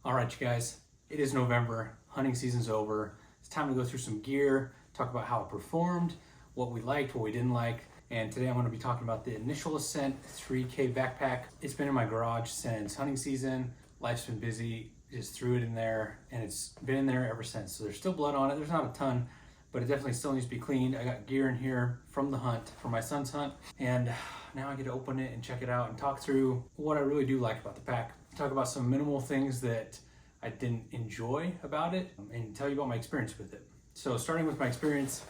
All right, you guys, it is November, hunting season's over. It's time to go through some gear, talk about how it performed, what we liked, what we didn't like. And today I'm going to be talking about the initial Ascent 3K backpack. It's been in my garage since hunting season. Life's been busy, just threw it in there, and it's been in there ever since. So there's still blood on it. There's not a ton, but it definitely still needs to be cleaned. I got gear in here from the hunt, from my son's hunt, and now I get to open it and check it out and talk through what I really do like about the pack. Talk about some minimal things that I didn't enjoy about it and tell you about my experience with it. So starting with my experience,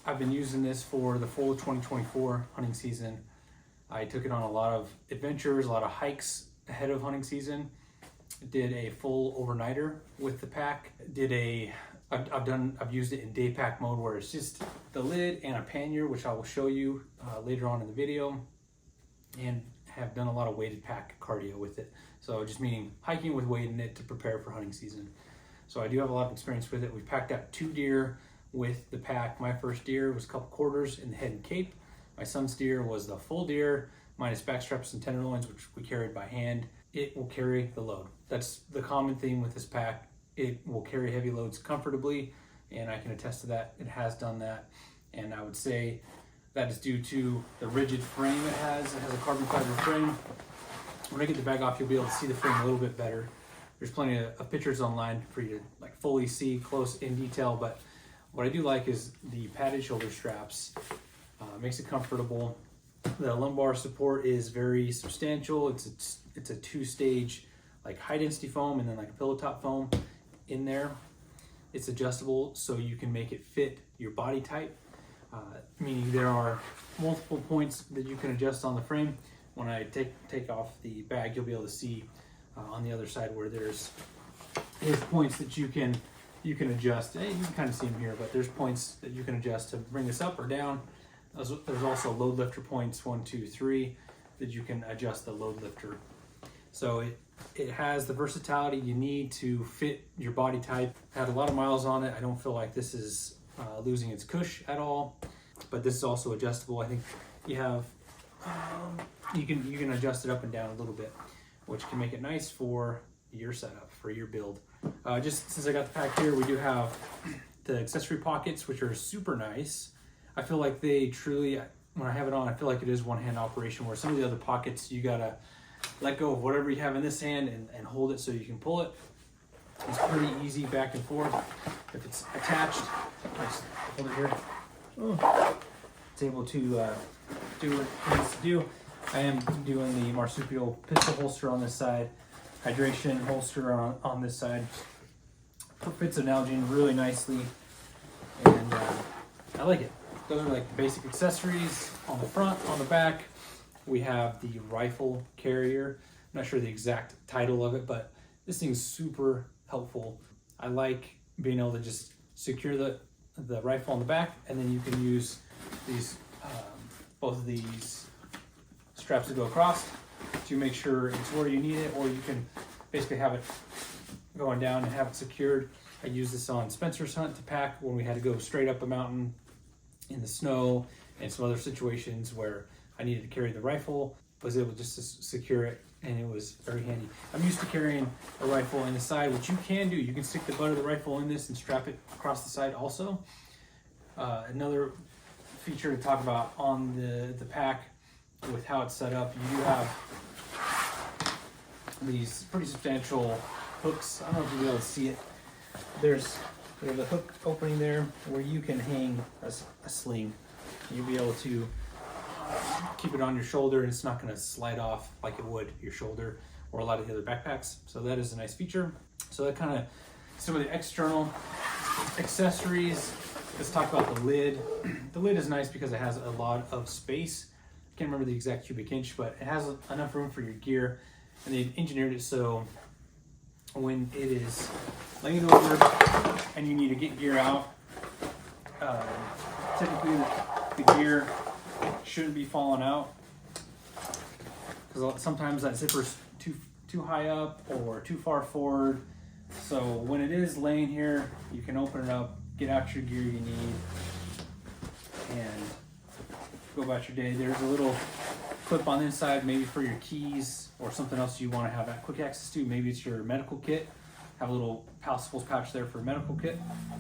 I've been using this for the full 2024 hunting season. I took it on a lot of adventures, a lot of hikes ahead of hunting season. Did a full overnighter with the pack. I've used it in day pack mode where it's just the lid and a pannier, which I will show you later on in the video, and have done a lot of weighted pack cardio with it. So just meaning hiking with weight in it to prepare for hunting season. So I do have a lot of experience with it. We've packed out 2 deer with the pack. My first deer was a couple quarters in the head and cape. My son's deer was the full deer minus back straps and tenderloins, which we carried by hand. It will carry the load. That's the common theme with this pack. It will carry heavy loads comfortably, and I can attest to that. It has done that, and I would say that is due to the rigid frame it has. It has a carbon fiber frame. When I get the bag off, you'll be able to see the frame a little bit better. There's plenty of pictures online for you to fully see close in detail, but what I do like is the padded shoulder straps. Makes it comfortable. The lumbar support is very substantial. It's a 2-stage high density foam and then a pillow top foam in there. It's adjustable so you can make it fit your body type, meaning there are multiple points that you can adjust on the frame. When I take off the bag, you'll be able to see on the other side where there's points that you can adjust. You can kind of see them here, but there's points that you can adjust to bring this up or down. There's also load lifter points 1, 2, 3 that you can adjust the load lifter. So it has the versatility you need to fit your body type. Had a lot of miles on it. I don't feel like this is losing its cush at all, but this is also adjustable. I think you have you can adjust it up and down a little bit, which can make it nice for your setup, for your build. Just since I got the pack here, we do have the accessory pockets, which are super nice. I feel like they truly, when I have it on, I feel like it is one-hand operation, where some of the other pockets, you gotta let go of whatever you have in this hand and hold it so you can pull it. It's pretty easy back and forth. If it's attached, just hold it here. It's able to do what it needs to do. I am doing the marsupial pistol holster on this side, hydration holster on this side. Fits an Nalgene really nicely, and I like it. Those are the basic accessories on the front. On the back, we have the rifle carrier. I'm not sure the exact title of it, but this thing's super helpful. I like being able to just secure the rifle on the back, and then you can use these both of these straps to go across to make sure it's where you need it, or you can basically have it going down and have it secured. I used this on Spencer's hunt to pack when we had to go straight up a mountain in the snow and some other situations where I needed to carry the rifle. I was able just to secure it, and it was very handy. I'm used to carrying a rifle in the side, which you can do. You can stick the butt of the rifle in this and strap it across the side also. Another feature to talk about on the pack with how it's set up, you do have these pretty substantial hooks. I don't know if you'll be able to see it. There's a hook opening there where you can hang a sling. You'll be able to keep it on your shoulder, and it's not going to slide off like it would your shoulder or a lot of the other backpacks. So that is a nice feature. So that kind of some of the external accessories. Let's talk about the lid. The lid is nice because it has a lot of space. I can't remember the exact cubic inch, but it has enough room for your gear, and they've engineered it so when it is laying over and you need to get gear out, typically the gear shouldn't be falling out, because sometimes that zipper's too high up or too far forward. So when it is laying here, you can open it up, get out your gear you need, and go about your day. There's a little clip on the inside, maybe for your keys or something else you want to have quick access to. Maybe it's your medical kit. Have a little Pasables pouch there for a medical kit,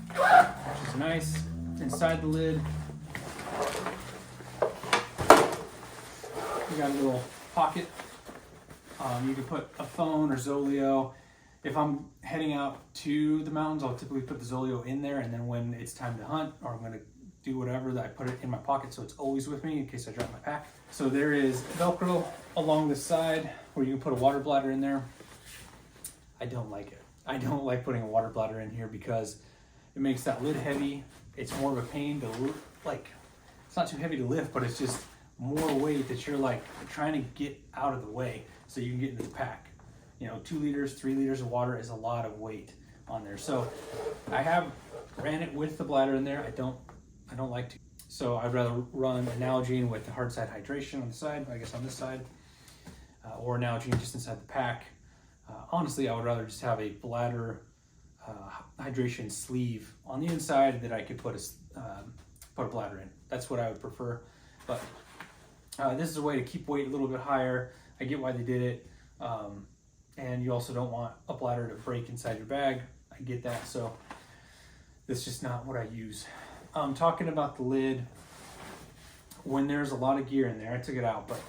which is nice. Inside the lid, you got a little pocket. You can put a phone or Zolio. If I'm heading out to the mountains, I'll typically put the Zolio in there, and then when it's time to hunt or I'm going to do whatever, that I put it in my pocket so it's always with me in case I drop my pack. So there is Velcro along the side where you can put a water bladder in there. I don't like it. I don't like putting a water bladder in here because it makes that lid heavy. It's more of a pain to it's not too heavy to lift, but it's just more weight that you're like trying to get out of the way so you can get into the pack. 2 liters, 3 liters of water is a lot of weight on there. So I have ran it with the bladder in there. I don't like to. So I'd rather run an Nalgene with the hard side hydration on the side, I guess on this side, or Nalgene just inside the pack. Honestly, I would rather just have a bladder hydration sleeve on the inside that I could put a bladder in. That's what I would prefer. But this is a way to keep weight a little bit higher. I get why they did it. And you also don't want a bladder to break inside your bag. I get that. So that's just not what I use. Talking about the lid, when there's a lot of gear in there, I took it out, but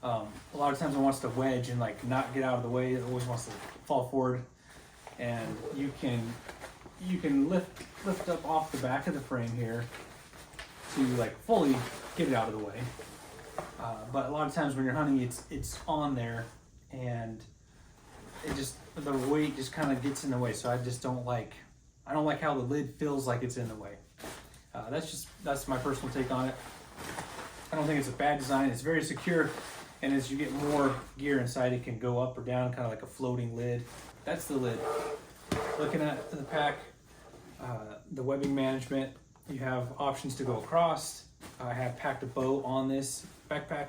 a lot of times it wants to wedge and not get out of the way. It always wants to fall forward, and you can lift up off the back of the frame here to fully get it out of the way. But a lot of times when you're hunting, it's on there, and the weight just kind of gets in the way. So I don't like how the lid feels like it's in the way. That's my personal take on it. I don't think it's a bad design. It's very secure, and as you get more gear inside, it can go up or down, kind of like a floating lid. That's the lid. Looking at the pack, the webbing management, you have options to go across. I have packed a bow on this backpack.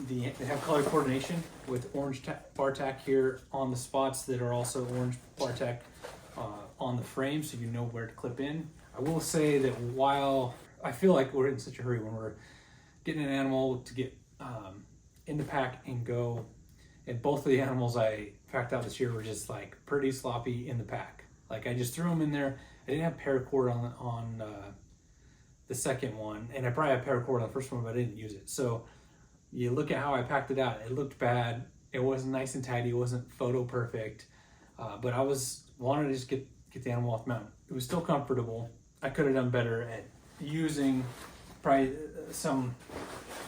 They have color coordination with orange bar tack here on the spots that are also orange bar tack on the frame, so you know where to clip in. I will say that while I feel like we're in such a hurry when we're getting an animal to get in the pack and go, and both of the animals I packed out this year were just pretty sloppy in the pack. I just threw them in there. I didn't have paracord on the second one, and I probably had paracord on the first one, but I didn't use it. So you look at how I packed it out. It looked bad. It wasn't nice and tidy. It wasn't photo perfect. But I wanted to just get the animal off the mountain. It was still comfortable. I could have done better at using probably some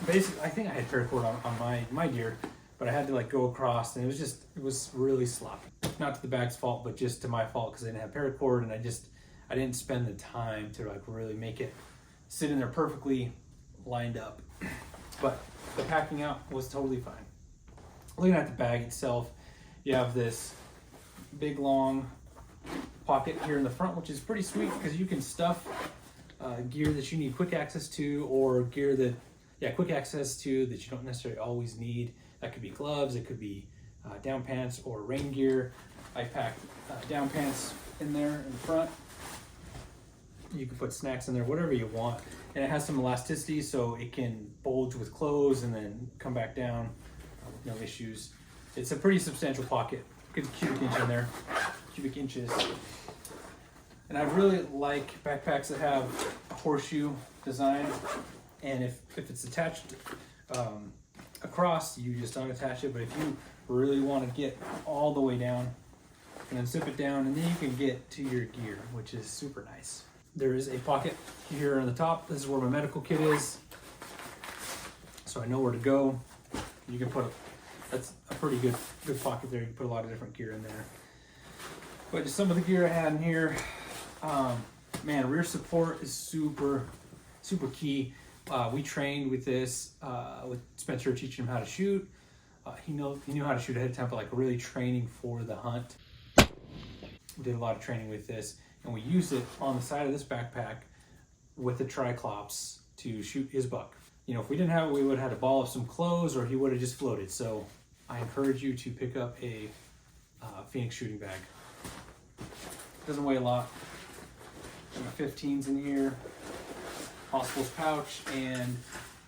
basic. I think I had paracord on my deer, but I had to go across, and it was really sloppy. Not to the bag's fault, but just to my fault because I didn't have paracord, and I didn't spend the time to really make it sit in there perfectly lined up. But the packing out was totally fine. Looking at the bag itself, you have this big long pocket here in the front, which is pretty sweet because you can stuff gear that you need quick access to, or gear quick access to that you don't necessarily always need. That could be gloves, it could be down pants or rain gear. I packed down pants in there in the front. You can put snacks in there, whatever you want. And it has some elasticity so it can bulge with clothes and then come back down, no issues. It's a pretty substantial pocket. Good cubic inch in there, cubic inches. And I really like backpacks that have a horseshoe design. And if it's attached across, you just unattach it. But if you really want to get all the way down, and then zip it down, and then you can get to your gear, which is super nice. There is a pocket here on the top. This is where my medical kit is, so I know where to go. You can that's a pretty good pocket there. You can put a lot of different gear in there. But just some of the gear I had in here, man, rear support is super key. We trained with this with Spencer, teaching him how to shoot. He knew how to shoot ahead of time, but really training for the hunt. We did a lot of training with this, and we used it on the side of this backpack with the Triclops to shoot his buck. If we didn't have it, we would have had a ball of some clothes, or he would have just floated. So I encourage you to pick up a Phoenix shooting bag. It doesn't weigh a lot. 15s in here, Pasables pouch, and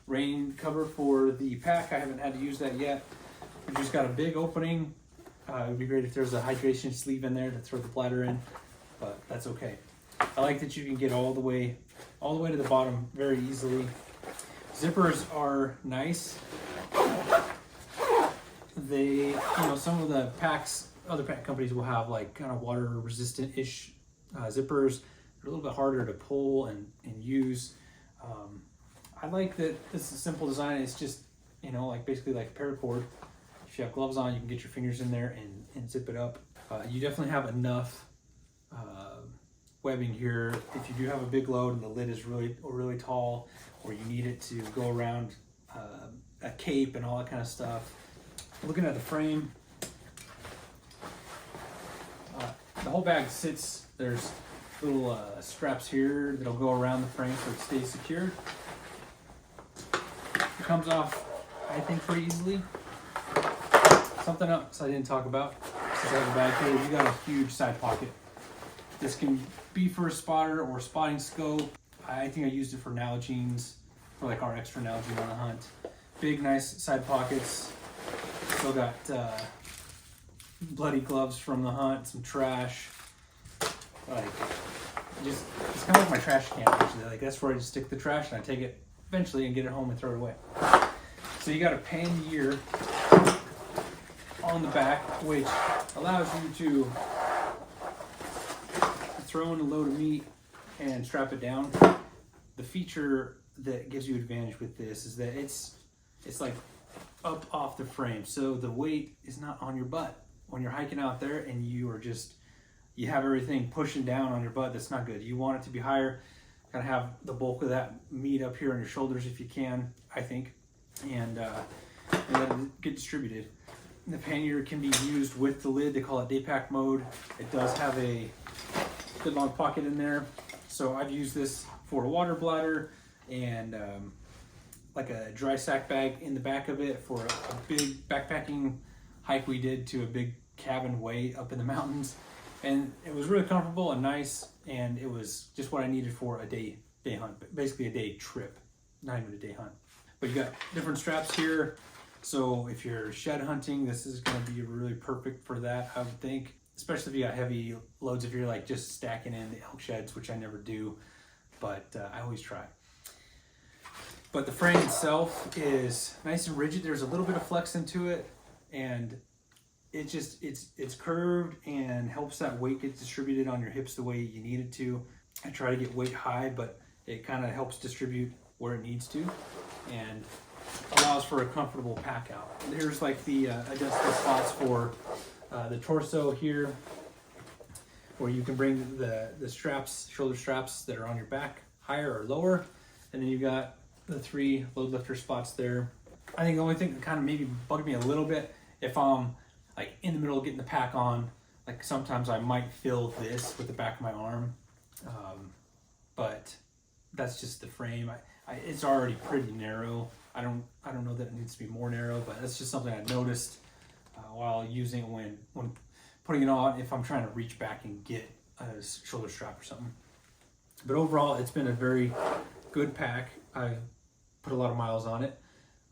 rain cover for the pack. I haven't had to use that yet. We've just got a big opening. It would be great if there's a hydration sleeve in there to throw the bladder in, but that's okay. I like that you can get all the way to the bottom very easily. Zippers are nice. They, some of the packs, other pack companies will have like kind of water resistant-ish zippers. They're a little bit harder to pull and use. I like that this is a simple design. It's just, like basically like paracord. If you have gloves on, you can get your fingers in there and zip it up. You definitely have enough webbing here. If you do have a big load and the lid is really tall, or you need it to go around a cape and all that kind of stuff. Looking at the frame, the whole bag sits, there's little straps here that'll go around the frame so it stays secure. It comes off, I think, pretty easily. Something else I didn't talk about, since I have a bag here, you got a huge side pocket. This can be for a spotter or spotting scope. I think I used it for Nalgene's, for like our extra Nalgene on the hunt. Big, nice side pockets. Still got bloody gloves from the hunt, some trash. Like, it's kind of like my trash can actually. Like, that's where I just stick the trash and I take it eventually and get it home and throw it away. So you got a pannier on the back, which allows you to throw in a load of meat and strap it down. The feature that gives you advantage with this is that it's like up off the frame, so the weight is not on your butt when you're hiking out there and you have everything pushing down on your butt. That's not good. You want it to be higher, kind of have the bulk of that meat up here on your shoulders if you can, I think, and let it get distributed. The pannier can be used with the lid. They call it day pack mode. It does have a good long pocket in there, so I've used this for a water bladder and like a dry sack bag in the back of it for a big backpacking hike we did to a big cabin way up in the mountains, and it was really comfortable and nice, and it was just what I needed for a day hunt, basically a day trip, not even a day hunt. But you got different straps here, so if you're shed hunting, this is going to be really perfect for that, I would think, especially if you got heavy loads. If you're like just stacking in the elk sheds, which I never do, but I always try. But the frame itself is nice and rigid. There's a little bit of flex into it, and it's curved and helps that weight get distributed on your hips the way you need it to. I try to get weight high, but it kind of helps distribute where it needs to and allows for a comfortable pack out. Here's like the adjustable spots for the torso here, where you can bring the straps, shoulder straps that are on your back higher or lower, and then you've got the 3 load lifter spots there. I think the only thing that kind of maybe bugged me a little bit, if I'm like in the middle of getting the pack on, like sometimes I might feel this with the back of my arm, but that's just the frame. It's already pretty narrow. I don't know that it needs to be more narrow, but that's just something I noticed while using it when putting it on, if I'm trying to reach back and get a shoulder strap or something. But overall, it's been a very good pack. I've put a lot of miles on it.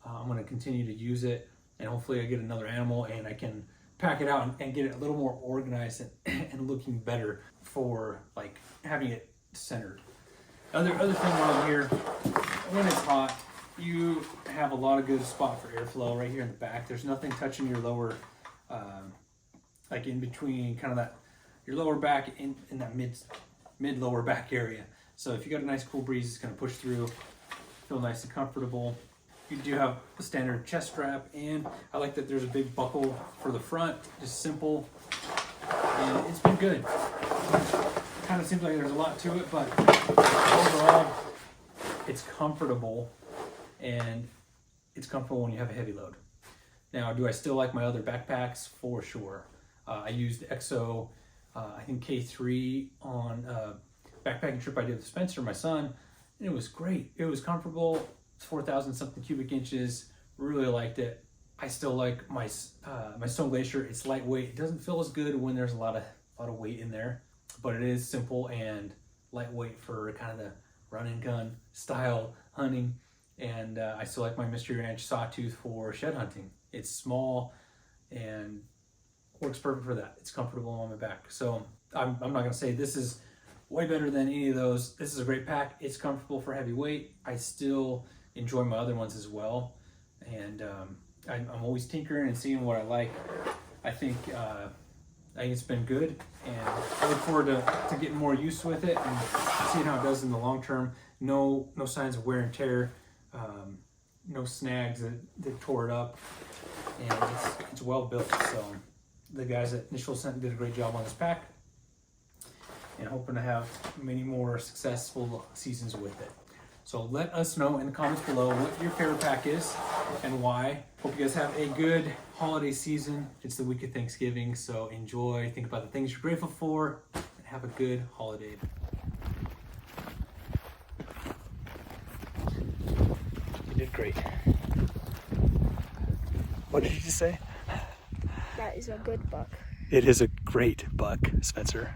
I'm going to continue to use it, and hopefully I get another animal and I can pack it out and get it a little more organized and looking better for like having it centered. Other thing while I'm here, when it's hot, you have a lot of good spot for airflow right here in the back. There's nothing touching your lower, like in between kind of that, your lower back in that mid lower back area. So if you got a nice cool breeze, it's going to push through, feel nice and comfortable. You do have a standard chest strap, and I like that there's a big buckle for the front, just simple, and it's been good. Kind of seems like there's a lot to it, but overall, it's comfortable, and it's comfortable when you have a heavy load. Now, do I still like my other backpacks? For sure. I used the EXO, I think K3 on a backpacking trip I did with Spencer, my son, and it was great. It was comfortable. It's 4,000 something cubic inches. Really liked it. I still like my my Stone Glacier. It's lightweight. It doesn't feel as good when there's a lot of weight in there, but it is simple and lightweight for kind of the run and gun style hunting. And I still like my Mystery Ranch Sawtooth for shed hunting. It's small and works perfect for that. It's comfortable on my back. So I'm not gonna say this is way better than any of those. This is a great pack. It's comfortable for heavy weight. I still enjoy my other ones as well. And I'm always tinkering and seeing what I like. I think it's been good, and I look forward to getting more use with it and seeing how it does in the long term. No signs of wear and tear, no snags that tore it up, and it's well built. So the guys at Initial Ascent did a great job on this pack, and hoping to have many more successful seasons with it. So let us know in the comments below what your favorite pack is and why. Hope you guys have a good holiday season. It's the week of Thanksgiving, so enjoy, think about the things you're grateful for, and have a good holiday. You did great. What did you just say? That is a good buck. It is a great buck, Spencer.